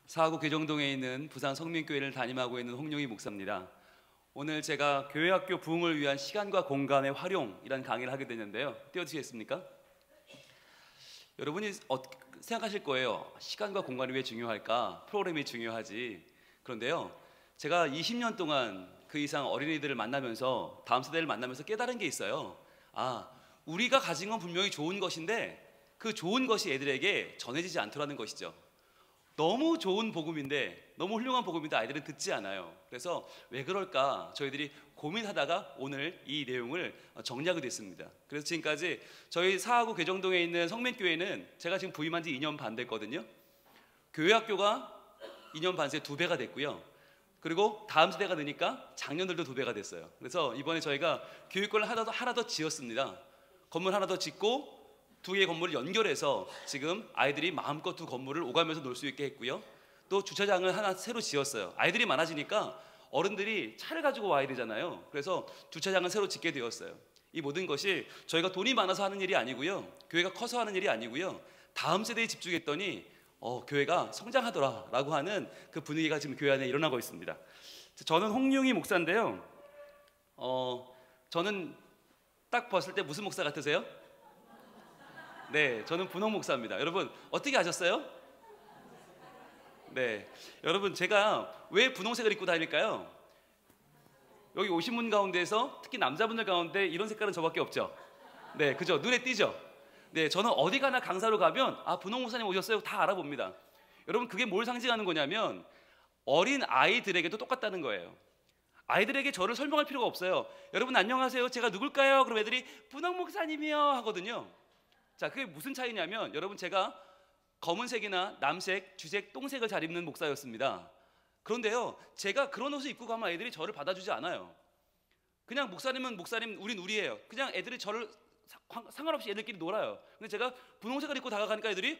사하구 괴정동에 있는 부산 성민교회를 담임하고 있는 홍용희 목사입니다. 오늘 제가 교회학교 부흥을 위한 시간과 공간의 활용이라는 강의를 하게 되는데요. 띄워주시겠습니까? 여러분이 생각하실 거예요. 시간과 공간이 왜 중요할까? 프로그램이 중요하지. 그런데요, 제가 20년 동안 그 이상 어린이들을 만나면서, 다음 세대를 만나면서 깨달은 게 있어요. 우리가 가진 건 분명히 좋은 것인데 그 좋은 것이 애들에게 전해지지 않더라는 것이죠. 너무 좋은 복음인데, 너무 훌륭한 복음인데 아이들은 듣지 않아요. 그래서 왜 그럴까 저희들이 고민하다가 오늘 이 내용을 정리하게 됐습니다. 그래서 지금까지 저희 사하구 괴정동에 있는 성민교회는 제가 지금 부임한 지 2년 반 됐거든요. 교회학교가 2년 반 새에 2배가 됐고요. 그리고 다음 세대가 되니까 작년들도 2배가 됐어요. 그래서 이번에 저희가 교육권을 하나 더 지었습니다. 건물 하나 더 짓고 2개의 건물을 연결해서 지금 아이들이 마음껏 2 건물을 오가면서 놀 수 있게 했고요. 또 주차장을 하나 새로 지었어요. 아이들이 많아지니까 어른들이 차를 가지고 와야 되잖아요. 그래서 주차장을 새로 짓게 되었어요. 이 모든 것이 저희가 돈이 많아서 하는 일이 아니고요, 교회가 커서 하는 일이 아니고요, 다음 세대에 집중했더니 교회가 성장하더라라고 하는 그 분위기가 지금 교회 안에 일어나고 있습니다. 저는 홍용희 목사인데요. 저는 딱 봤을 때 무슨 목사 같으세요? 네, 저는 분홍 목사입니다. 여러분 어떻게 아셨어요? 네, 여러분 제가 왜 분홍색을 입고 다닐까요? 여기 오신 분 가운데에서 특히 남자분들 가운데 이런 색깔은 저밖에 없죠? 네, 그죠? 눈에 띄죠? 네, 저는 어디 가나 강사로 가면 분홍 목사님 오셨어요? 다 알아봅니다. 여러분 그게 뭘 상징하는 거냐면 어린 아이들에게도 똑같다는 거예요. 아이들에게 저를 설명할 필요가 없어요. 여러분 안녕하세요, 제가 누굴까요? 그럼 애들이 분홍 목사님이요 하거든요. 자, 그게 무슨 차이냐면, 여러분 제가 검은색이나 남색, 주색, 똥색을 잘 입는 목사였습니다. 그런데요, 제가 그런 옷을 입고 가면 애들이 저를 받아주지 않아요. 그냥 목사님은 목사님, 우린 우리예요. 그냥 애들이 저를 상관없이 애들끼리 놀아요. 근데 제가 분홍색을 입고 다가가니까 애들이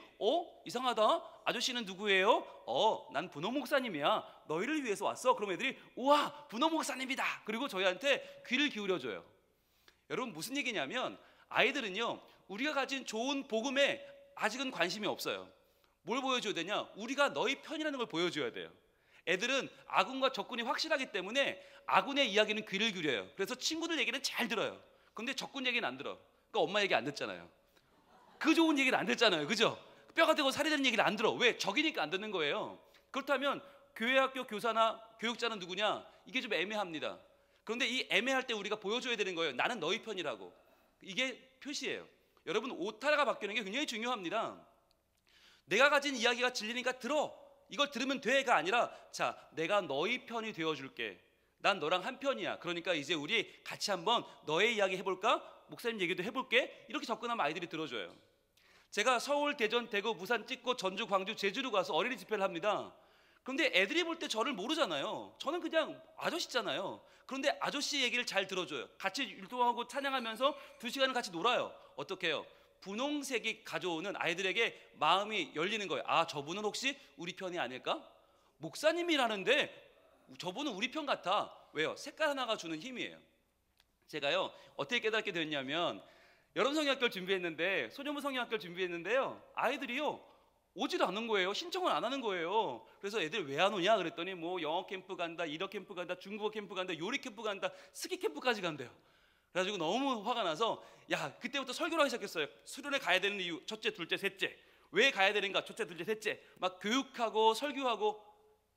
이상하다, 아저씨는 누구예요? 난 분홍 목사님이야, 너희를 위해서 왔어. 그럼 애들이 우와, 분홍 목사님이다. 그리고 저희한테 귀를 기울여줘요. 여러분 무슨 얘기냐면, 아이들은요 우리가 가진 좋은 복음에 아직은 관심이 없어요. 뭘 보여줘야 되냐? 우리가 너희 편이라는 걸 보여줘야 돼요. 애들은 아군과 적군이 확실하기 때문에 아군의 이야기는 귀를 기울여요. 그래서 친구들 얘기는 잘 들어요. 근데 적군 얘기는 안 들어. 그러니까 엄마 얘기 안 듣잖아요. 그 좋은 얘기는 안 듣잖아요. 그죠? 뼈가 되고 살이 되는 얘기를 안 들어. 왜? 적이니까 안 듣는 거예요. 그렇다면 교회학교 교사나 교육자는 누구냐? 이게 좀 애매합니다. 그런데 이 애매할 때 우리가 보여줘야 되는 거예요. 나는 너희 편이라고. 이게 표시예요. 여러분 오타가 바뀌는 게 굉장히 중요합니다. 내가 가진 이야기가 진리니까 들어, 이걸 들으면 돼가 아니라, 자, 내가 너희 편이 되어줄게. 난 너랑 한 편이야. 그러니까 이제 우리 같이 한번 너의 이야기 해볼까? 목사님 얘기도 해볼게. 이렇게 접근하면 아이들이 들어줘요. 제가 서울, 대전, 대구, 부산 찍고 전주, 광주, 제주로 가서 어린이 집회를 합니다. 그런데 애들이 볼 때 저를 모르잖아요. 저는 그냥 아저씨잖아요. 그런데 아저씨 얘기를 잘 들어줘요. 같이 율동하고 찬양하면서 2시간을 같이 놀아요. 어떻게 해요? 분홍색이 가져오는 아이들에게 마음이 열리는 거예요. 저분은 혹시 우리 편이 아닐까? 목사님이라는데 저분은 우리 편 같아. 왜요? 색깔 하나가 주는 힘이에요. 제가요 어떻게 깨닫게 됐냐면, 여름 성경학교를 준비했는데, 소년부 성경학교를 준비했는데요, 아이들이요 오지도 않는 거예요. 신청을 안 하는 거예요. 그래서 애들 왜 안 오냐 그랬더니 영어 캠프 간다, 일어 캠프 간다, 중국어 캠프 간다, 요리 캠프 간다, 스키 캠프까지 간대요. 그래가지고 너무 화가 나서 그때부터 설교를 하기 시작했어요. 수련회 가야 되는 이유, 첫째, 둘째, 셋째. 왜 가야 되는가? 첫째, 둘째, 셋째. 막 교육하고 설교하고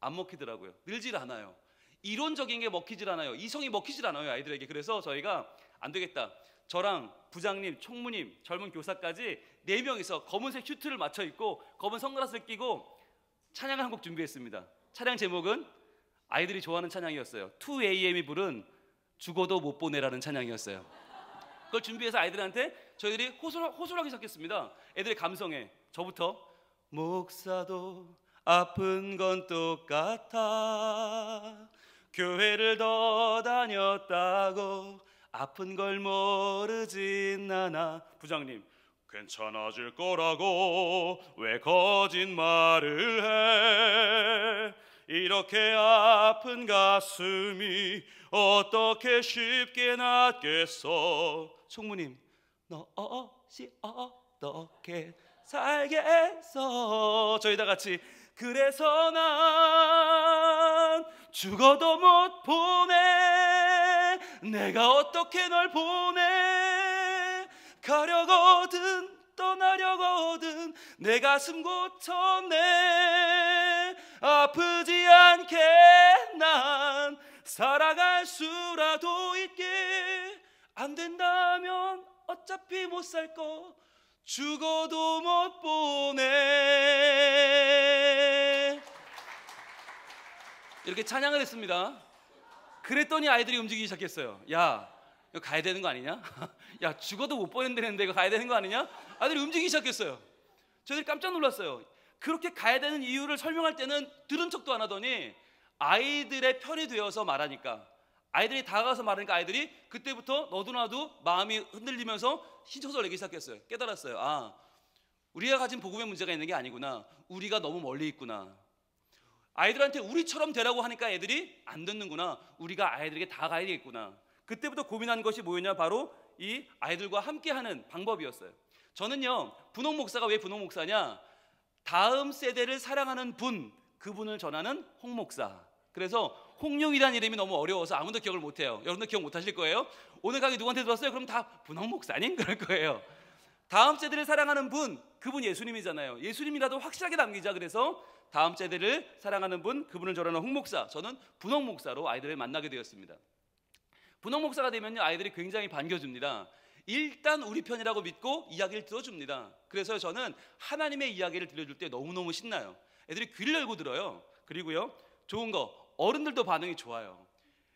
안 먹히더라고요. 늘질 않아요. 이론적인 게 먹히질 않아요. 이성이 먹히질 않아요, 아이들에게. 그래서 저희가 안 되겠다, 저랑 부장님, 총무님, 젊은 교사까지 4명이서 검은색 슈트를 맞춰 입고 검은 선글라스를 끼고 찬양을 한 곡 준비했습니다. 찬양 제목은 아이들이 좋아하는 찬양이었어요. 2AM이 부른 죽어도 못 보내라는 찬양이었어요. 그걸 준비해서 아이들한테 저희들이 호소하기 시작했습니다. 애들의 감성에. 저부터 목사도 아픈 건 똑같아, 교회를 더 다녔다고 아픈 걸 모르진 않아. 부장님, 괜찮아질 거라고 왜 거짓말을 해? 이렇게 아픈 가슴이 어떻게 쉽게 낫겠어? 총무님, 너시 어떻게 살겠어? 저희 다 같이 그래서 난 죽어도 못 보내. 내가 어떻게 널 보내. 가려거든 떠나려거든 내 가슴 고쳤네. 아프지 않게 난 살아갈 수라도 있게. 안 된다면 어차피 못 살 거 죽어도 못 보내. 이렇게 찬양을 했습니다. 그랬더니 아이들이 움직이기 시작했어요. 야, 이거 가야 되는 거 아니냐? 야, 죽어도 못 보낸다는데 이거 가야 되는 거 아니냐? 아이들이 움직이기 시작했어요. 저희들이 깜짝 놀랐어요. 그렇게 가야 되는 이유를 설명할 때는 들은 척도 안 하더니 아이들의 편이 되어서 말하니까, 아이들이 다가가서 말하니까 아이들이 그때부터 너도 나도 마음이 흔들리면서 신청서를 내기 시작했어요. 깨달았어요. 아, 우리가 가진 복음의 문제가 있는 게 아니구나. 우리가 너무 멀리 있구나. 아이들한테 우리처럼 되라고 하니까 애들이 안 듣는구나. 우리가 아이들에게 다가가야 되겠구나. 그때부터 고민한 것이 뭐였냐? 바로 이 아이들과 함께하는 방법이었어요. 저는요, 분홍 목사가 왜 분홍 목사냐? 다음 세대를 사랑하는 분, 그분을 전하는 홍 목사. 그래서 홍룡이라는 이름이 너무 어려워서 아무도 기억을 못해요. 여러분들 기억 못하실 거예요. 오늘 강의 누구한테 들었어요? 그럼 다 분홍 목사님? 그럴 거예요. 다음 세대를 사랑하는 분, 그분 예수님이잖아요. 예수님이라도 확실하게 남기자. 그래서 다음 세대를 사랑하는 분, 그분을 전하는 홍 목사. 저는 분홍 목사로 아이들을 만나게 되었습니다. 분홍 목사가 되면요, 아이들이 굉장히 반겨줍니다. 일단 우리 편이라고 믿고 이야기를 들어줍니다. 그래서 저는 하나님의 이야기를 들려줄 때 너무너무 신나요. 애들이 귀를 열고 들어요. 그리고요, 좋은 거, 어른들도 반응이 좋아요.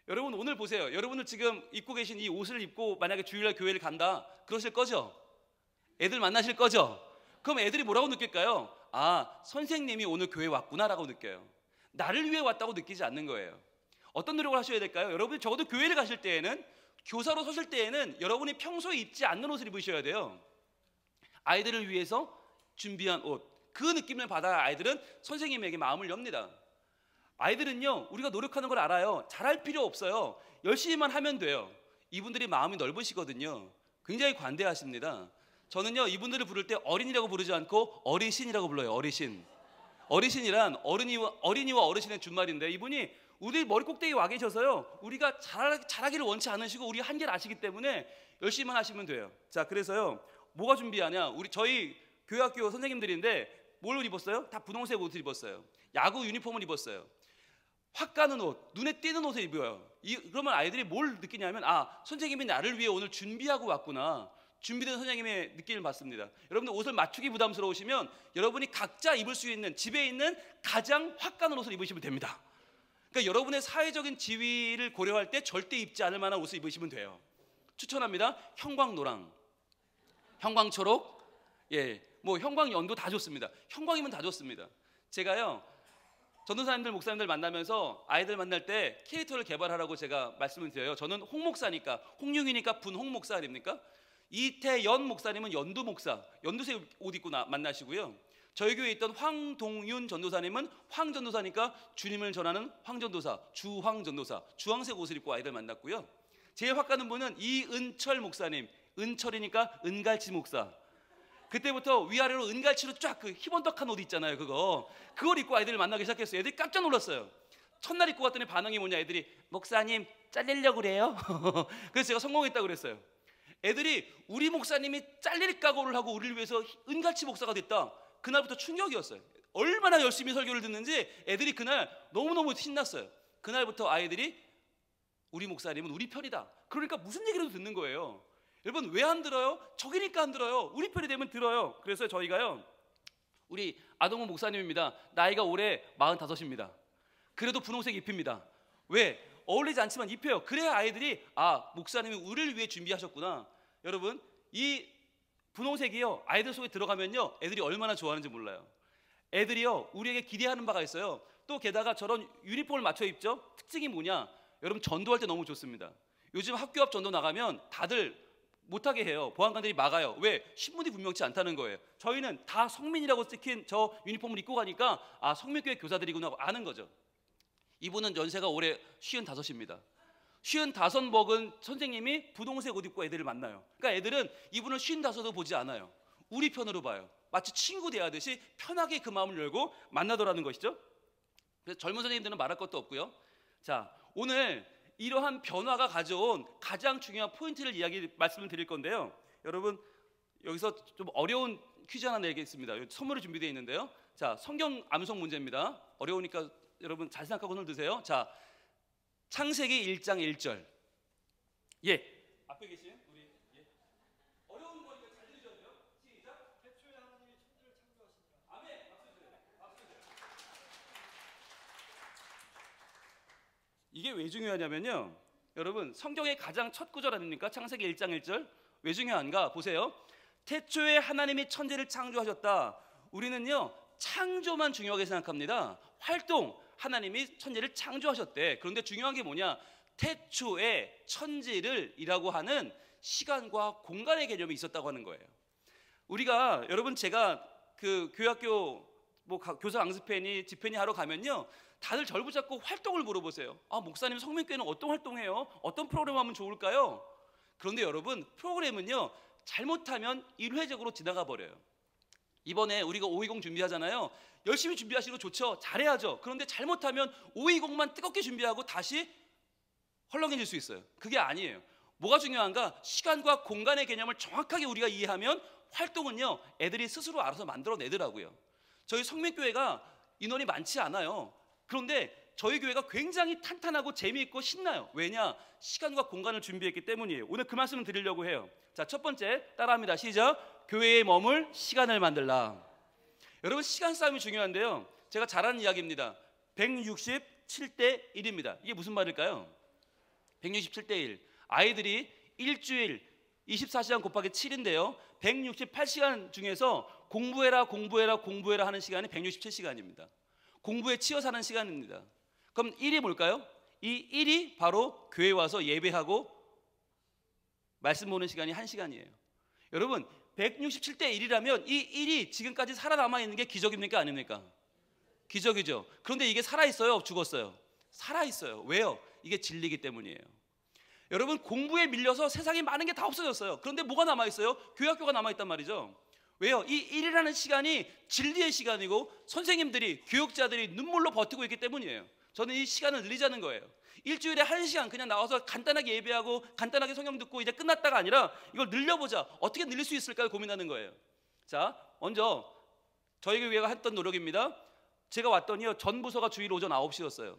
여러분 오늘 보세요. 여러분들 지금 입고 계신 이 옷을 입고 만약에 주일날 교회를 간다 그러실 거죠? 애들 만나실 거죠? 그럼 애들이 뭐라고 느낄까요? 아, 선생님이 오늘 교회 왔구나 라고 느껴요. 나를 위해 왔다고 느끼지 않는 거예요. 어떤 노력을 하셔야 될까요? 여러분이 적어도 교회를 가실 때에는, 교사로 서실 때에는 여러분이 평소에 입지 않는 옷을 입으셔야 돼요. 아이들을 위해서 준비한 옷, 그 느낌을 받아야 아이들은 선생님에게 마음을 엽니다. 아이들은요, 우리가 노력하는 걸 알아요. 잘할 필요 없어요. 열심히만 하면 돼요. 이분들이 마음이 넓으시거든요. 굉장히 관대하십니다. 저는요, 이분들을 부를 때 어린이라고 부르지 않고 어리신이라고 불러요. 어리신. 어리신이란 어린이와 어르신의 준말인데, 이분이 우리 머리 꼭대기에 와 계셔서요, 우리가 잘하기를 원치 않으시고 우리 한계를 아시기 때문에 열심히만 하시면 돼요. 자, 그래서요, 뭐가 준비하냐? 저희 교회학교 선생님들인데 뭘 입었어요? 다 분홍색 옷을 입었어요. 야구 유니폼을 입었어요. 확 가는 옷, 눈에 띄는 옷을 입어요. 그러면 아이들이 뭘 느끼냐면, 아, 선생님이 나를 위해 오늘 준비하고 왔구나. 준비된 선생님의 느낌을 받습니다. 여러분들 옷을 맞추기 부담스러우시면 여러분이 각자 입을 수 있는, 집에 있는 가장 확 가는 옷을 입으시면 됩니다. 그러니까 여러분의 사회적인 지위를 고려할 때 절대 입지 않을 만한 옷을 입으시면 돼요. 추천합니다. 형광노랑, 형광초록, 예, 뭐 형광연도 다 좋습니다. 형광이면 다 좋습니다. 제가요, 전도사님들, 목사님들 만나면서 아이들 만날 때 캐릭터를 개발하라고 제가 말씀을 드려요. 저는 홍 목사니까, 홍룡이니까 분홍 목사 아닙니까? 이태연 목사님은 연두 목사, 연두색 옷 입고 만나시고요. 저희 교회에 있던 황동윤 전도사님은 황 전도사니까 주님을 전하는 황 전도사, 주황 전도사, 주황색 옷을 입고 아이들 만났고요. 제일 확 가는 분은 이은철 목사님, 은철이니까 은갈치 목사. 그때부터 위아래로 은갈치로 쫙 그 희번덕한 옷 있잖아요. 그걸 입고 아이들을 만나기 시작했어요. 애들이 깜짝 놀랐어요. 첫날 입고 갔더니 반응이 뭐냐? 애들이, 목사님 잘리려고 그래요? 그래서 제가 성공했다고 그랬어요. 애들이 우리 목사님이 잘릴 각오를 하고 우리를 위해서 은갈치 목사가 됐다. 그날부터 충격이었어요. 얼마나 열심히 설교를 듣는지 애들이 그날 너무너무 신났어요. 그날부터 아이들이 우리 목사님은 우리 편이다. 그러니까 무슨 얘기라도 듣는 거예요. 여러분 왜 안 들어요? 적이니까 안 들어요. 우리 편이 되면 들어요. 그래서 저희가요, 우리 아동훈 목사님입니다. 나이가 올해 45입니다. 그래도 분홍색 입힙니다. 왜? 어울리지 않지만 입혀요. 그래야 아이들이, 아, 목사님이 우리를 위해 준비하셨구나. 여러분, 이 분홍색이요, 아이들 속에 들어가면요, 애들이 얼마나 좋아하는지 몰라요. 애들이요, 우리에게 기대하는 바가 있어요. 또 게다가 저런 유니폼을 맞춰 입죠. 특징이 뭐냐? 여러분, 전도할 때 너무 좋습니다. 요즘 학교 앞 전도 나가면 다들 못하게 해요. 보안관들이 막아요. 왜? 신분이 분명치 않다는 거예요. 저희는 다 성민이라고 찍힌 저 유니폼을 입고 가니까, 아, 성민교회 교사들이구나 하고 아는 거죠. 이분은 연세가 올해 55입니다. 55 먹은 선생님이 분홍색 옷 입고 애들을 만나요. 그러니까 애들은 이분을 55도 보지 않아요. 우리 편으로 봐요. 마치 친구 대하듯이 편하게 그 마음을 열고 만나더라는 것이죠. 그래서 젊은 선생님들은 말할 것도 없고요. 자, 오늘 이러한 변화가 가져온 가장 중요한 포인트를 말씀을 드릴 건데요. 여러분, 여기서 좀 어려운 퀴즈 하나 내겠습니다. 선물이 준비되어 있는데요. 자, 성경 암송 문제입니다. 어려우니까 여러분 잘 생각하고 손을 드세요. 자, 창세기 1장 1절. 예, 앞에 계신 우리 어려운 거니까 잘 들으셔야 돼요. 시작. 태초에 하나님이 천지를 창조하시니라. 아멘. 박수 주세요. 박수 주세요. 이게 왜 중요하냐면요, 여러분 성경의 가장 첫 구절 아닙니까? 창세기 1장 1절. 왜 중요한가? 보세요. 태초에 하나님이 천지를 창조하셨다. 우리는요 창조만 중요하게 생각합니다. 활동, 하나님이 천지를 창조하셨대. 그런데 중요한 게 뭐냐? 태초에 천지를 이라고 하는 시간과 공간의 개념이 있었다고 하는 거예요. 우리가, 여러분, 제가 그 교회학교 교사 앙스팬이 집회니 하러 가면요, 다들 절 붙잡고 활동을 물어보세요. 아, 목사님 성민교회는 어떤 활동해요? 어떤 프로그램 하면 좋을까요? 그런데 여러분, 프로그램은요 잘못하면 일회적으로 지나가 버려요. 이번에 우리가 520 준비하잖아요. 열심히 준비하시고 좋죠. 잘해야죠. 그런데 잘못하면 520만 뜨겁게 준비하고 다시 헐렁해질 수 있어요. 그게 아니에요. 뭐가 중요한가? 시간과 공간의 개념을 정확하게 우리가 이해하면 활동은요 애들이 스스로 알아서 만들어내더라고요. 저희 성민교회가 인원이 많지 않아요. 그런데 저희 교회가 굉장히 탄탄하고 재미있고 신나요. 왜냐? 시간과 공간을 준비했기 때문이에요. 오늘 그 말씀을 드리려고 해요. 자, 첫 번째 따라합니다. 시작. 교회에 머물 시간을 만들라. 여러분, 시간 싸움이 중요한데요, 제가 잘 아는 이야기입니다. 167대 1입니다. 이게 무슨 말일까요? 167대 1. 아이들이 일주일 24시간 곱하기 7인데요 168시간 중에서 공부해라 하는 시간이 167시간입니다. 공부에 치여 사는 시간입니다. 그럼 1이 뭘까요? 이 1이 바로 교회 와서 예배하고 말씀 보는 시간이 1시간이에요. 여러분, 167대 1이라면 이 1이 지금까지 살아남아 있는 게 기적입니까? 아닙니까? 기적이죠. 그런데 이게 살아있어요? 죽었어요? 살아있어요. 왜요? 이게 진리이기 때문이에요. 여러분, 공부에 밀려서 세상에 많은 게 다 없어졌어요. 그런데 뭐가 남아있어요? 교회학교가 남아있단 말이죠. 왜요? 이 1이라는 시간이 진리의 시간이고 선생님들이, 교육자들이 눈물로 버티고 있기 때문이에요. 저는 이 시간을 늘리자는 거예요. 일주일에 1시간 그냥 나와서 간단하게 예배하고 간단하게 성경 듣고 이제 끝났다가 아니라 이걸 늘려보자. 어떻게 늘릴 수 있을까 고민하는 거예요. 자, 먼저 저희 교회가 했던 노력입니다. 제가 왔더니요, 전 부서가 주일 오전 9시였어요.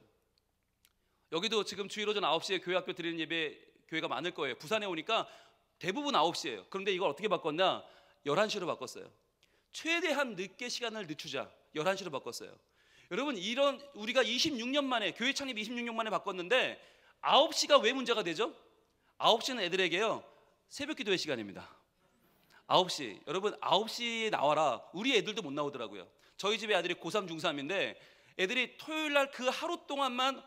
여기도 지금 주일 오전 9시에 교회학교 드리는 예배 교회가 많을 거예요. 부산에 오니까 대부분 9시예요. 그런데 이걸 어떻게 바꿨나? 11시로 바꿨어요. 최대한 늦게 시간을 늦추자. 11시로 바꿨어요. 여러분, 이런 우리가 26년 만에, 교회 창립 26년 만에 바꿨는데 9시가 왜 문제가 되죠? 9시는 애들에게요 새벽 기도의 시간입니다. 9시. 여러분, 9시에 나와라. 우리 애들도 못 나오더라고요. 저희 집에 아들이 고3 중3인데 애들이 토요일 날 그 하루 동안만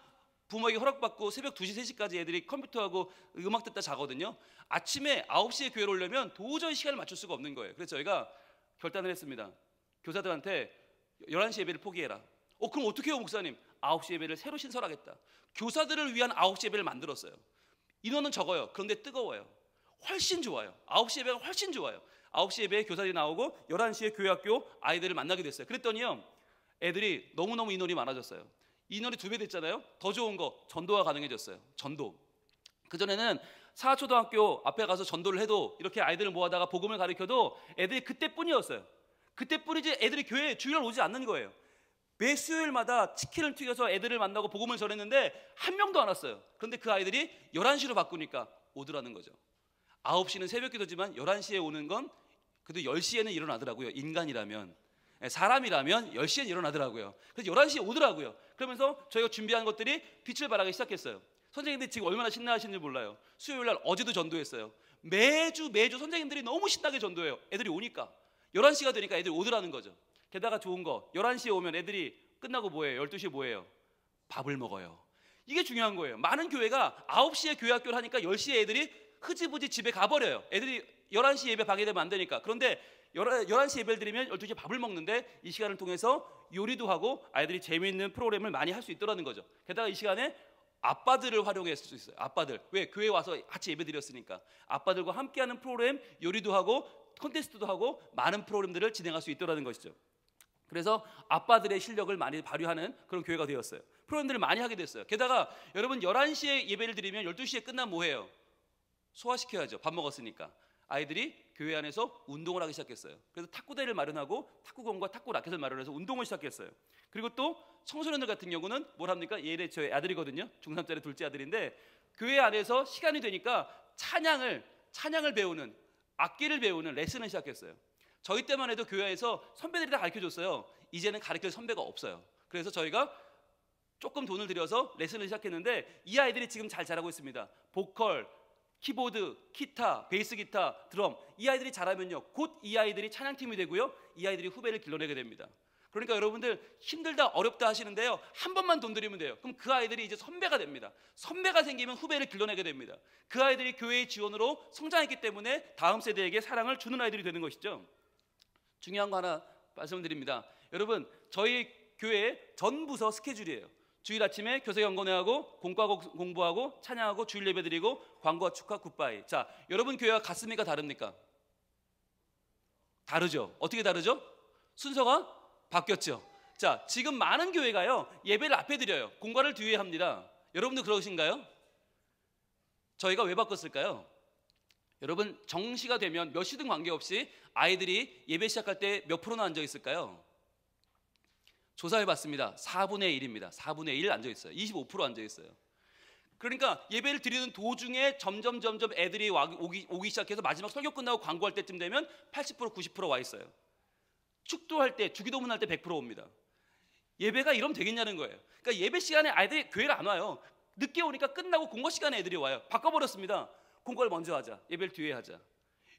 부모에게 허락받고 새벽 2시, 3시까지 애들이 컴퓨터하고 음악 듣다 자거든요. 아침에 9시에 교회를 오려면 도저히 시간을 맞출 수가 없는 거예요. 그래서 저희가 결단을 했습니다. 교사들한테 11시 예배를 포기해라. 그럼 어떻게 해요, 목사님? 9시 예배를 새로 신설하겠다. 교사들을 위한 9시 예배를 만들었어요. 인원은 적어요. 그런데 뜨거워요. 훨씬 좋아요. 9시 예배가 훨씬 좋아요. 9시 예배에 교사들이 나오고 11시에 교회학교 아이들을 만나게 됐어요. 그랬더니요, 애들이 너무너무 인원이 많아졌어요. 인원이 2배 됐잖아요. 더 좋은 거, 전도가 가능해졌어요. 전도. 그전에는 사초등학교 앞에 가서 전도를 해도 이렇게 아이들을 모아다가 복음을 가르쳐도 애들이 그때뿐이었어요. 그때뿐이지 애들이 교회에 주일날 오지 않는 거예요. 매 수요일마다 치킨을 튀겨서 애들을 만나고 복음을 전했는데 한 명도 안 왔어요. 그런데 그 아이들이 11시로 바꾸니까 오더라는 거죠. 9시는 새벽 기도지만 11시에 오는 건 그래도 10시에는 일어나더라고요. 인간이라면. 사람이라면 10시엔 일어나더라고요. 그래서 11시에 오더라고요. 그러면서 저희가 준비한 것들이 빛을 발하기 시작했어요. 선생님들이 지금 얼마나 신나하시는지 몰라요. 수요일날 어제도 전도했어요. 매주 선생님들이 너무 신나게 전도해요. 애들이 오니까. 11시가 되니까 애들이 오더라는 거죠. 게다가 좋은 거, 11시에 오면 애들이 끝나고 뭐해요? 12시에 뭐해요? 밥을 먹어요. 이게 중요한 거예요. 많은 교회가 9시에 교회학교를 하니까 10시에 애들이 흐지부지 집에 가버려요. 애들이 11시 예배 방해되면 안 되니까. 그런데 11시 예배를 드리면 12시에 밥을 먹는데 이 시간을 통해서 요리도 하고 아이들이 재미있는 프로그램을 많이 할 수 있더라는 거죠. 게다가 이 시간에 아빠들을 활용했을 수 있어요. 아빠들. 왜? 교회 와서 같이 예배 드렸으니까. 아빠들과 함께하는 프로그램, 요리도 하고 콘테스트도 하고 많은 프로그램들을 진행할 수 있다는 것이죠. 그래서 아빠들의 실력을 많이 발휘하는 그런 교회가 되었어요. 프로그램들을 많이 하게 됐어요. 게다가 여러분 11시에 예배를 드리면 12시에 끝나면 뭐해요? 소화시켜야죠. 밥 먹었으니까. 아이들이 교회 안에서 운동을 하기 시작했어요. 그래서 탁구대를 마련하고 탁구공과 탁구 라켓을 마련해서 운동을 시작했어요. 그리고 또 청소년들 같은 경우는 뭘 합니까? 얘네 저희 아들이거든요. 중3짜리 둘째 아들인데 교회 안에서 시간이 되니까 찬양을 배우는, 악기를 배우는 레슨을 시작했어요. 저희 때만 해도 교회에서 선배들이 다 가르쳐줬어요. 이제는 가르칠 선배가 없어요. 그래서 저희가 조금 돈을 들여서 레슨을 시작했는데 이 아이들이 지금 잘 자라고 있습니다. 보컬, 키보드, 기타, 베이스 기타, 드럼, 이 아이들이 잘하면요 곧 이 아이들이 찬양팀이 되고요, 이 아이들이 후배를 길러내게 됩니다. 그러니까 여러분들 힘들다 어렵다 하시는데요, 한 번만 돈 들이면 돼요. 그럼 그 아이들이 이제 선배가 됩니다. 선배가 생기면 후배를 길러내게 됩니다. 그 아이들이 교회의 지원으로 성장했기 때문에 다음 세대에게 사랑을 주는 아이들이 되는 것이죠. 중요한 거 하나 말씀드립니다. 여러분, 저희 교회 전 부서 스케줄이에요. 주일 아침에 교세 연건회하고 공부하고 찬양하고 주일 예배 드리고 광고와 축하 굿바이. 자, 여러분 교회와 같습니까? 다릅니까? 다르죠. 어떻게 다르죠? 순서가 바뀌었죠. 자, 지금 많은 교회가요 예배를 앞에 드려요. 공과를 뒤에 합니다. 여러분도 그러신가요? 저희가 왜 바꿨을까요? 여러분, 정시가 되면 몇 시든 관계없이 아이들이 예배 시작할 때 몇 프로나 앉아 있을까요? 조사해봤습니다. 4분의 1입니다. 4분의 1 앉아 있어요. 25% 앉아 있어요. 그러니까 예배를 드리는 도중에 점점 애들이 오기 시작해서 마지막 설교 끝나고 광고할 때쯤 되면 80% 90% 와 있어요. 축도할 때, 주기도문 할 때 100% 옵니다. 예배가 이러면 되겠냐는 거예요. 그러니까 예배 시간에 아이들이 교회를 안 와요. 늦게 오니까 끝나고 공과 시간에 애들이 와요. 바꿔버렸습니다. 공과를 먼저 하자, 예배를 뒤에 하자.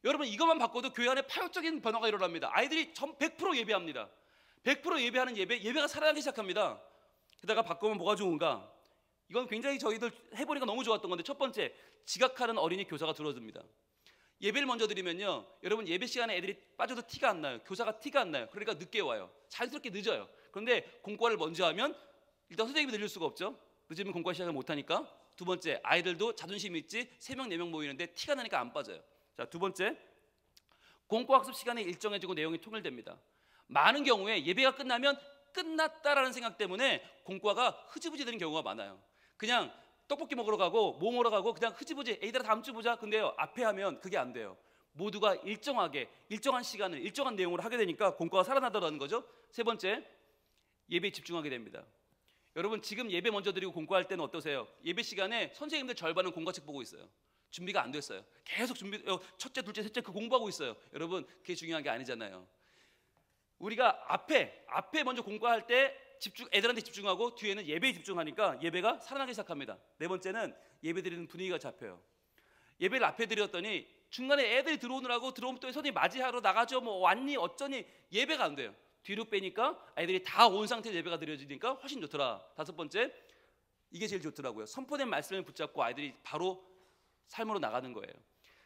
여러분, 이것만 바꿔도 교회 안에 파격적인 변화가 일어납니다. 아이들이 100% 예배합니다. 100% 예배하는 예배가 살아나기 시작합니다. 게다가 바꾸면 뭐가 좋은가? 이건 굉장히 저희들 해보니까 너무 좋았던 건데, 첫 번째, 지각하는 어린이 교사가 줄어듭니다. 예배를 먼저 드리면요, 여러분 예배 시간에 애들이 빠져도 티가 안 나요. 교사가 티가 안 나요. 그러니까 늦게 와요. 자연스럽게 늦어요. 그런데 공과를 먼저 하면 일단 선생님이 늘릴 수가 없죠. 늦으면 공과 시작을 못하니까. 두 번째, 아이들도 자존심이 있지 3명 4명 모이는데 티가 나니까 안 빠져요. 자, 두 번째, 공과학습 시간이 일정해지고 내용이 통일됩니다. 많은 경우에 예배가 끝나면 끝났다라는 생각 때문에 공과가 흐지부지 되는 경우가 많아요. 그냥 떡볶이 먹으러 가고 뭐 먹으러 가고 그냥 흐지부지, 에이들아 다음 주 보자. 근데요, 앞에 하면 그게 안 돼요. 모두가 일정하게 일정한 시간을 일정한 내용으로 하게 되니까 공과가 살아나더라는 거죠. 세 번째, 예배에 집중하게 됩니다. 여러분, 지금 예배 먼저 드리고 공과할 때는 어떠세요? 예배 시간에 선생님들 절반은 공과책 보고 있어요. 준비가 안 됐어요. 계속 첫째, 둘째, 셋째 그 공부하고 있어요. 여러분, 그게 중요한 게 아니잖아요. 우리가 앞에 먼저 공부할 때 애들한테 집중하고 뒤에는 예배에 집중하니까 예배가 살아나기 시작합니다. 네 번째는 예배 드리는 분위기가 잡혀요. 예배를 앞에 드렸더니 중간에 애들이 들어오느라고 들어오면 또 선생님 맞이하러 나가죠, 뭐 왔니 어쩌니, 예배가 안 돼요. 뒤로 빼니까 아이들이 다 온 상태에서 예배가 드려지니까 훨씬 좋더라. 다섯 번째, 이게 제일 좋더라고요. 선포된 말씀을 붙잡고 아이들이 바로 삶으로 나가는 거예요.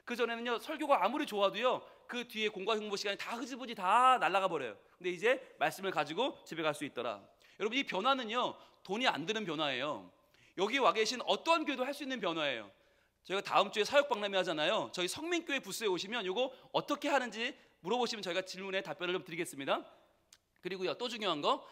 그 전에는요, 설교가 아무리 좋아도요, 그 뒤에 공과 흉보 시간이 다 흐지부지 다 날아가 버려요. 근데 이제 말씀을 가지고 집에 갈 수 있더라. 여러분, 이 변화는요 돈이 안 드는 변화예요. 여기 와 계신 어떠한 교회도 할 수 있는 변화예요. 저희가 다음 주에 사역 박람회 하잖아요. 저희 성민교회 부스에 오시면 이거 어떻게 하는지 물어보시면 저희가 질문에 답변을 좀 드리겠습니다. 그리고요, 또 중요한 거,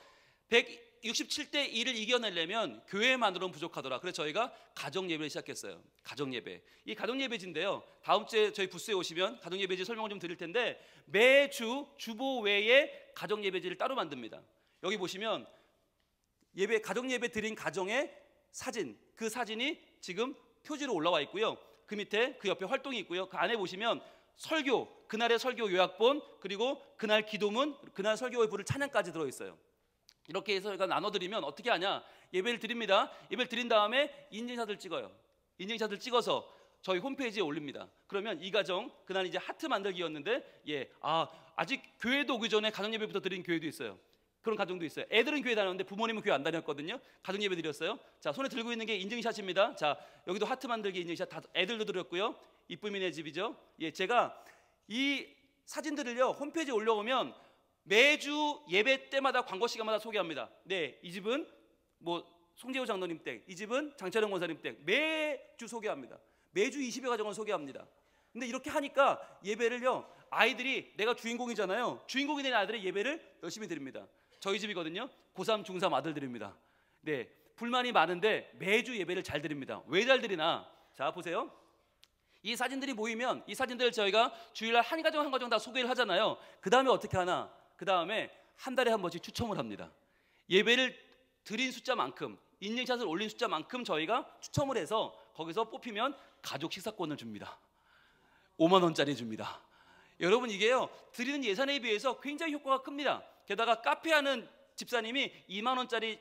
167대 1을 이겨내려면 교회만으로는 부족하더라. 그래서 저희가 가정예배를 시작했어요. 가정예배. 이 가정예배지인데요, 다음 주에 저희 부스에 오시면 가정예배지 설명을 좀 드릴 텐데, 매주 주보 외에 가정예배지를 따로 만듭니다. 여기 보시면 가정예배 드린 가정의 사진, 그 사진이 지금 표지로 올라와 있고요. 그 밑에 그 옆에 활동이 있고요. 그 안에 보시면 설교, 그날의 설교 요약본, 그리고 그날 기도문, 그날 설교에 부를 찬양까지 들어있어요. 이렇게 해서 저희가 나눠드리면 어떻게 하냐, 예배를 드립니다. 예배를 드린 다음에 인증샷을 찍어요. 인증샷을 찍어서 저희 홈페이지에 올립니다. 그러면 이 가정, 그날 이제 하트 만들기였는데, 아직 교회도 오기 전에 가정예배부터 드린 교회도 있어요. 그런 가정도 있어요. 애들은 교회 다녔는데 부모님은 교회 안 다녔거든요. 가정예배 드렸어요. 자, 손에 들고 있는 게 인증샷입니다. 자, 여기도 하트 만들기 인증샷 다 애들도 드렸고요. 이쁨이네 집이죠. 제가 이 사진들을요 홈페이지에 올려오면 매주 예배 때마다 광고 시간마다 소개합니다. 네, 이 집은 뭐 송재호 장로님 댁, 이 집은 장철영 권사님 댁 매주 소개합니다. 매주 20여 가정을 소개합니다. 근데 이렇게 하니까 예배를요, 아이들이, 내가 주인공이잖아요. 주인공이 된 아이들의 예배를 열심히 드립니다. 저희 집이거든요. 고3, 중3 아들들입니다. 네, 불만이 많은데 매주 예배를 잘 드립니다. 왜 잘 드리나? 자, 보세요. 이 사진들이 모이면 이 사진들을 저희가 주일날 한 가정 한 가정 다 소개를 하잖아요. 그 다음에 어떻게 하나? 그 다음에 한 달에 한 번씩 추첨을 합니다. 예배를 드린 숫자만큼, 인증샷을 올린 숫자만큼 저희가 추첨을 해서 거기서 뽑히면 가족 식사권을 줍니다. 5만 원짜리 줍니다. 여러분, 이게요, 드리는 예산에 비해서 굉장히 효과가 큽니다. 게다가 카페 하는 집사님이 2만 원짜리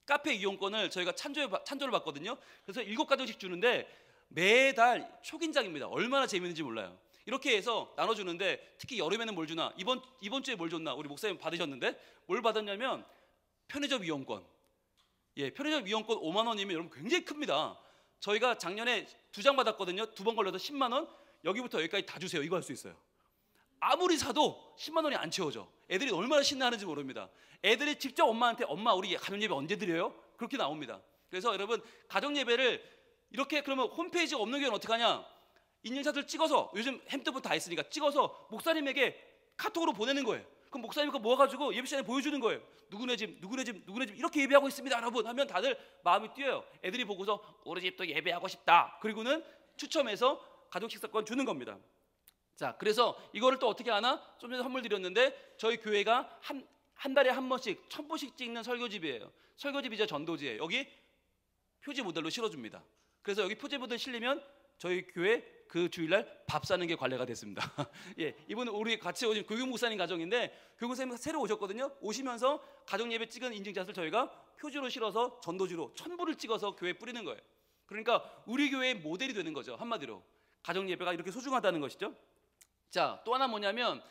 카페 이용권을 저희가 찬조를 받거든요. 그래서 7가정씩 주는데 매달 초긴장입니다. 얼마나 재밌는지 몰라요. 이렇게 해서 나눠주는데, 특히 여름에는 뭘 주나? 이번 주에 뭘 줬나? 우리 목사님 받으셨는데 뭘 받았냐면 편의점 이용권. 예, 편의점 이용권 5만 원이면 여러분 굉장히 큽니다. 저희가 작년에 2장 받았거든요. 2번 걸려서 10만 원. 여기부터 여기까지 다 주세요. 이거 할 수 있어요. 아무리 사도 10만 원이 안 채워져. 애들이 얼마나 신나하는지 모릅니다. 애들이 직접 엄마한테, 엄마 우리 가정예배 언제 드려요? 그렇게 나옵니다. 그래서 여러분, 가정예배를 이렇게, 그러면 홈페이지가 없는 경우는 어떻게 하냐? 인증샷을 찍어서, 요즘 핸드폰 다 있으니까 찍어서 목사님에게 카톡으로 보내는 거예요. 그럼 목사님 그거 모아가지고 예배 시간에 보여주는 거예요. 누구네 집 이렇게 예배하고 있습니다 여러분 하면 다들 마음이 뛰어요. 애들이 보고서 우리 집도 예배하고 싶다. 그리고는 추첨해서 가족 식사권 주는 겁니다. 자, 그래서 이거를 또 어떻게 하나? 좀 전에 선물 드렸는데 저희 교회가 한 달에 한 번씩 1000부씩 찍는 설교집이에요. 설교집이자 전도지예요. 여기 표지 모델로 실어줍니다. 그래서 여기 표지 모델 실리면 저희 교회 그 주일날 밥 사는 게 관례가 됐습니다. 예, 이분은 우리 같이 오신 교육 목사님 가정인데, 교육 목사님 새로 오셨거든요. 오시면서 가정 예배 찍은 인증샷을 저희가 표지로 실어서 전도지로 1000부를 찍어서 교회에 뿌리는 거예요. 그러니까 우리 교회의 모델이 되는 거죠. 한마디로 가정 예배가 이렇게 소중하다는 것이죠. 자, 또 하나 뭐냐면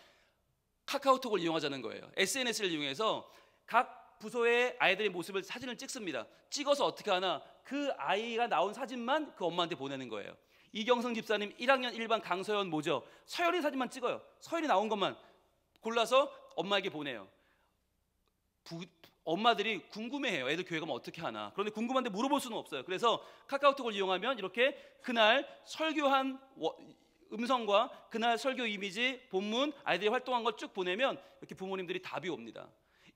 카카오톡을 이용하자는 거예요. SNS를 이용해서 각 부서의 아이들의 모습을 사진을 찍습니다. 찍어서 어떻게 하나? 그 아이가 나온 사진만 그 엄마한테 보내는 거예요. 이경성 집사님 1학년 1반 강서연 모죠. 서연이 사진만 찍어요. 서연이 나온 것만 골라서 엄마에게 보내요. 엄마들이 궁금해해요. 애들 교회 가면 어떻게 하나. 그런데 궁금한데 물어볼 수는 없어요. 그래서 카카오톡을 이용하면 이렇게 그날 설교한 음성과 그날 설교 이미지, 본문, 아이들이 활동한 걸 쭉 보내면 이렇게 부모님들이 답이 옵니다.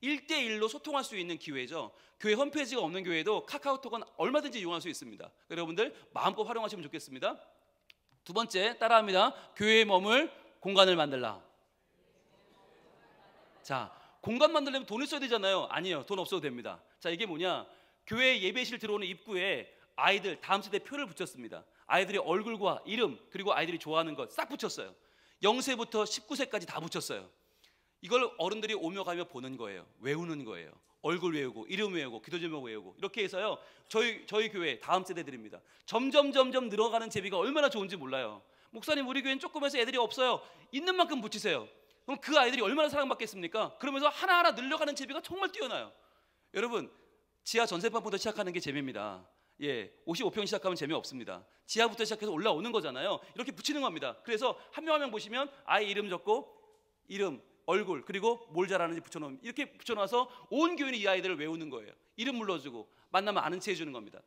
1대1로 소통할 수 있는 기회죠. 교회 홈페이지가 없는 교회도 카카오톡은 얼마든지 이용할 수 있습니다. 여러분들 마음껏 활용하시면 좋겠습니다. 두 번째, 따라합니다. 교회에 머물 공간을 만들라. 자, 공간 만들려면 돈을 써야 되잖아요. 아니에요. 돈 없어도 됩니다. 자, 이게 뭐냐? 교회 예배실 들어오는 입구에 아이들 다음 세대 표를 붙였습니다. 아이들의 얼굴과 이름, 그리고 아이들이 좋아하는 것 싹 붙였어요. 0세부터 19세까지 다 붙였어요. 이걸 어른들이 오며 가며 보는 거예요. 외우는 거예요. 얼굴 외우고, 이름 외우고, 기도 제목 외우고, 이렇게 해서요, 저희 교회 다음 세대들입니다. 점점 늘어가는 제비가 얼마나 좋은지 몰라요. 목사님, 우리 교회는 조금 해서 애들이 없어요. 있는 만큼 붙이세요. 그럼 그 아이들이 얼마나 사랑받겠습니까? 그러면서 하나하나 늘려가는 제비가 정말 뛰어나요. 여러분, 지하 전세판부터 시작하는 게 재미입니다. 예, 55평 시작하면 재미없습니다. 지하부터 시작해서 올라오는 거잖아요. 이렇게 붙이는 겁니다. 그래서 한 명 한 명 보시면 아이 이름 적고, 이름, 얼굴, 그리고 뭘 잘하는지 붙여놓으면, 이렇게 붙여놔서 온 교인이 이 아이들을 외우는 거예요. 이름 불러주고 만나면 아는 체 해주는 겁니다.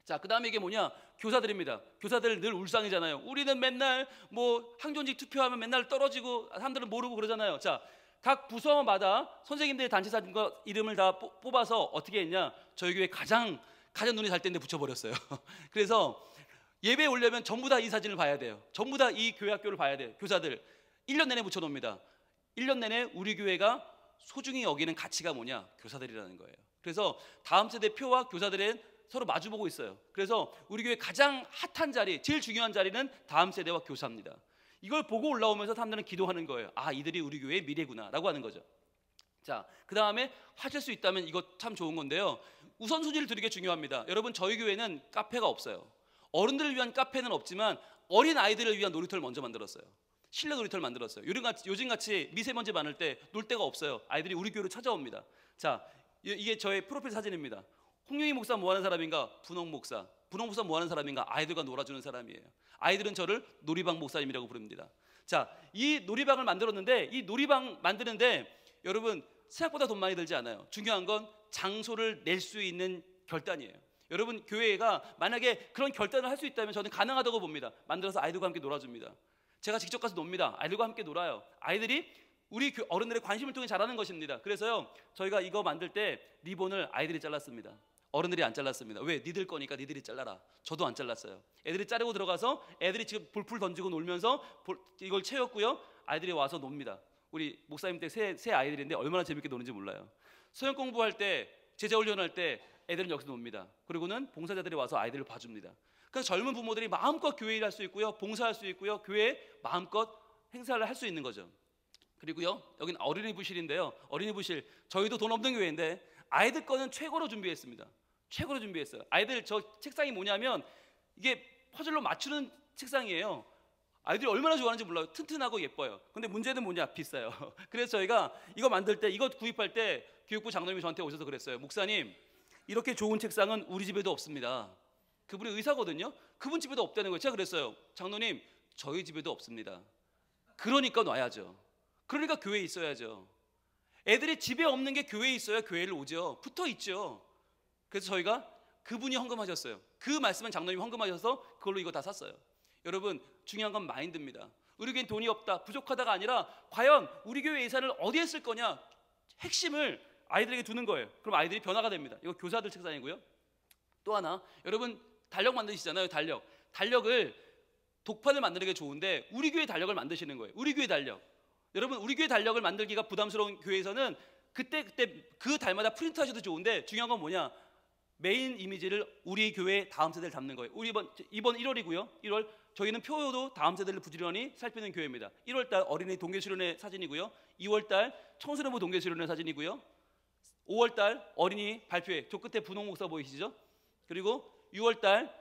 자, 그 다음에 이게 뭐냐? 교사들입니다. 교사들 늘 울상이잖아요. 우리는 맨날 뭐 항존직 투표하면 맨날 떨어지고 사람들은 모르고 그러잖아요. 자, 각 부서마다 선생님들의 단체 사진과 이름을 다 뽑아서 어떻게 했냐? 저희 교회 가장 눈이 잘 땐데 붙여버렸어요. 그래서 예배에 오려면 전부 다 이 사진을 봐야 돼요. 전부 다 이 교회 학교를 봐야 돼요. 교사들 1년 내내 붙여놓습니다. 1년 내내 우리 교회가 소중히 여기는 가치가 뭐냐? 교사들이라는 거예요. 그래서 다음 세대 표와 교사들은 서로 마주보고 있어요. 그래서 우리 교회 가장 핫한 자리, 제일 중요한 자리는 다음 세대와 교사입니다. 이걸 보고 올라오면서 사람들은 기도하는 거예요. 아, 이들이 우리 교회의 미래구나 라고 하는 거죠. 자, 그 다음에 하실 수 있다면 이거 참 좋은 건데요, 우선순위를 두는 게 중요합니다. 여러분, 저희 교회는 카페가 없어요. 어른들을 위한 카페는 없지만 어린 아이들을 위한 놀이터를 먼저 만들었어요. 실내 놀이터를 만들었어요. 요즘같이 미세먼지 많을 때 놀 데가 없어요. 아이들이 우리 교회로 찾아옵니다. 자, 이게 저의 프로필 사진입니다. 홍용희 목사 뭐 하는 사람인가? 분홍 목사 뭐 하는 사람인가? 아이들과 놀아주는 사람이에요. 아이들은 저를 놀이방 목사님이라고 부릅니다. 자, 이 놀이방을 만들었는데, 이 놀이방 만드는데 여러분 생각보다 돈 많이 들지 않아요. 중요한 건 장소를 낼 수 있는 결단이에요. 여러분 교회가 만약에 그런 결단을 할 수 있다면 저는 가능하다고 봅니다. 만들어서 아이들과 함께 놀아줍니다. 제가 직접 가서 놉니다. 아이들과 함께 놀아요. 아이들이 우리 어른들의 관심을 통해 자라는 것입니다. 그래서요 저희가 이거 만들 때 리본을 아이들이 잘랐습니다. 어른들이 안 잘랐습니다. 왜? 니들 거니까 니들이 잘라라. 저도 안 잘랐어요. 애들이 자르고 들어가서 애들이 지금 볼풀 던지고 놀면서 이걸 채웠고요. 아이들이 와서 놉니다. 우리 목사님 때 새 아이들인데 얼마나 재밌게 노는지 몰라요. 수영 공부할 때, 제자 훈련할 때 애들은 여기서 놉니다. 그리고는 봉사자들이 와서 아이들을 봐줍니다. 그래서 젊은 부모들이 마음껏 교회 일할 수 있고요, 봉사할 수 있고요, 교회에 마음껏 행사를 할 수 있는 거죠. 그리고요 여기는 어린이 부실인데요. 어린이 부실 저희도 돈 없는 교회인데 아이들 거는 최고로 준비했습니다. 최고로 준비했어요. 아이들 저 책상이 뭐냐면 이게 퍼즐로 맞추는 책상이에요. 아이들이 얼마나 좋아하는지 몰라요. 튼튼하고 예뻐요. 근데 문제는 뭐냐? 비싸요. 그래서 저희가 이거 만들 때, 이거 구입할 때 교육부 장로님이 저한테 오셔서 그랬어요. 목사님, 이렇게 좋은 책상은 우리 집에도 없습니다. 그분이 의사거든요. 그분 집에도 없다는 거예요. 제가 그랬어요. 장로님, 저희 집에도 없습니다. 그러니까 놔야죠. 그러니까 교회에 있어야죠. 애들이 집에 없는 게 교회에 있어야 교회를 오죠. 붙어 있죠. 그래서 저희가 그분이 헌금하셨어요. 그 말씀은 장로님이 헌금하셔서 그걸로 이거 다 샀어요. 여러분 중요한 건 마인드입니다. 우리 교회는 돈이 없다, 부족하다가 아니라 과연 우리 교회 예산을 어디에 쓸 거냐, 핵심을 아이들에게 두는 거예요. 그럼 아이들이 변화가 됩니다. 이거 교사들 책상이고요. 또 하나, 여러분 달력 만드시잖아요. 달력을 독판을 만드는 게 좋은데 우리 교회 달력을 만드시는 거예요. 우리 교회 달력. 여러분 우리 교회 달력을 만들기가 부담스러운 교회에서는 그때 그 달마다 프린트 하셔도 좋은데 중요한 건 뭐냐, 메인 이미지를 우리 교회 다음 세대를 담는 거예요. 우리 이번 1월이고요. 1월 저희는 표도 다음 세대를 부지런히 살피는 교회입니다. 1월달 어린이 동계 수련회 사진이고요. 2월달 청소년부 동계 수련회 사진이고요. 5월달 어린이 발표회, 저 끝에 분홍 목사 보이시죠? 그리고 6월달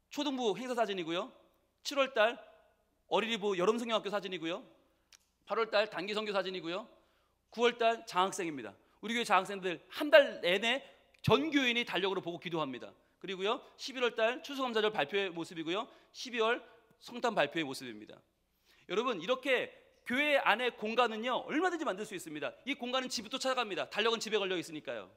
초등부 행사 사진이고요. 7월달 어린이부 여름성경학교 사진이고요. 8월달 단기선교 사진이고요. 9월달 장학생입니다. 우리 교회 장학생들 한 달 내내 전 교인이 달력으로 보고 기도합니다. 그리고요 11월달 추수감사절 발표의 모습이고요. 12월 성탄 발표의 모습입니다. 여러분 이렇게 교회 안에 공간은요 얼마든지 만들 수 있습니다. 이 공간은 집부터 찾아갑니다. 달력은 집에 걸려 있으니까요.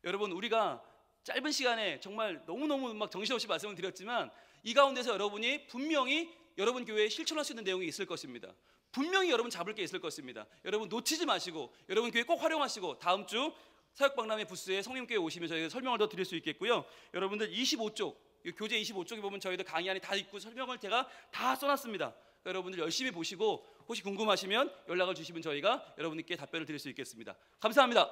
여러분 우리가 짧은 시간에 정말 너무너무 막 정신없이 말씀을 드렸지만 이 가운데서 여러분이 분명히 여러분 교회에 실천할 수 있는 내용이 있을 것입니다. 분명히 여러분 잡을 게 있을 것입니다. 여러분 놓치지 마시고 여러분 교회 꼭 활용하시고 다음 주 사역박람회 부스에 성림교회 오시면 저희가 설명을 더 드릴 수 있겠고요. 여러분들 25쪽 교재 25쪽에 보면 저희들 강의 안에 다 있고 설명을 제가 다 써놨습니다. 여러분들 열심히 보시고 혹시 궁금하시면 연락을 주시면 저희가 여러분께 답변을 드릴 수 있겠습니다. 감사합니다.